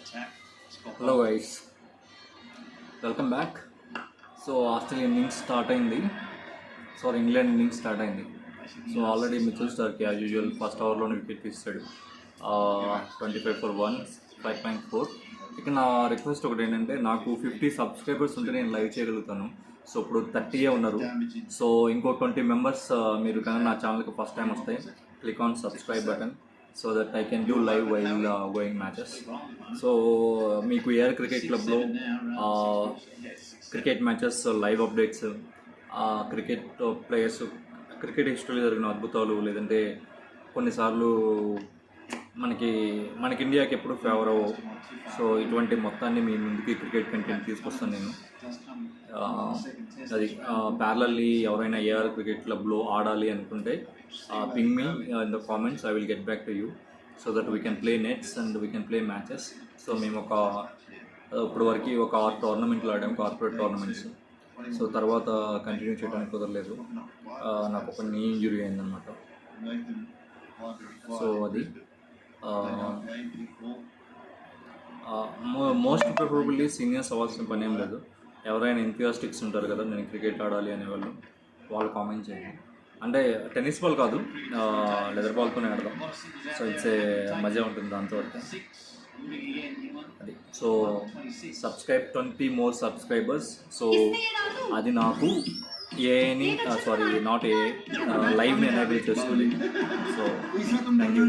Hello guys, welcome back. So Australia innings start అయింది. England innings start అయింది. So already Mitchell Starc as usual first ఓవర్లోనే wicket తీస్తాడు. 25 for 1, 5.4. ఇక నా request ఒకటి ఏంటంటే, నాకు 50 సబ్స్క్రైబర్స్ ఉంటే నేను లైవ్ చేయగలుగుతాను. సో ఇప్పుడు 30 ఉన్నారు. సో ఇంకో 20 మెంబర్స్ మీరు కానీ నా ఛానల్కి ఫస్ట్ టైం వస్తే click on subscribe button so that I can do live while going matches. So మీకు ఏఆర్ క్రికెట్ క్లబ్లో cricket matches, live updates, cricket players, cricket హిస్టరీలో జరిగిన అద్భుతాలు, లేదంటే కొన్నిసార్లు మనకి ఇండియాకి ఎప్పుడు ఫేవర్ అవ్వవు. సో ఇటువంటి మొత్తాన్ని మీ ముందుకి క్రికెట్ కంటెంట్ తీసుకొస్తాను నేను. అది ప్యారలల్లీ ఎవరైనా ఏఆర్ క్రికెట్ క్లబ్లో ఆడాలి అనుకుంటే ping me in the comments. I will get back to you so that we can play nets and we can play matches. So మేము ఇప్పుడు వరకు ఒక 6 టోర్నమెంట్లు ఆడాము, కార్పొరేట్ టోర్నమెంట్స్. సో తర్వాత కంటిన్యూ చేయడానికి కుదరలేదు, నాకు ఒక నీ ఇంజురీ అయిందనమాట. సో అది మోస్ట్ ప్రిఫరబుల్లీ సీనియర్స్ అవ్వాల్సిన పని ఏం లేదు. ఎవరైనా ఎంథ్యూసిస్టిక్స్ ఉంటారు కదా, నేను క్రికెట్ ఆడాలి అనేవాళ్ళు, వాళ్ళు కామెంట్ చేయండి. అంటే టెన్నిస్ బాల్ కాదు, లెదర్ బాల్తోనే ఆడదాం. సో ఇట్స్ ఏ మజా ఉంటుంది దాంతో. అది so subscribe 20 more subscribers. So అది నాకు ఏని నాట్ ఏ లైవ్ని ఎనేబుల్ చేస్తుంది. So thank you.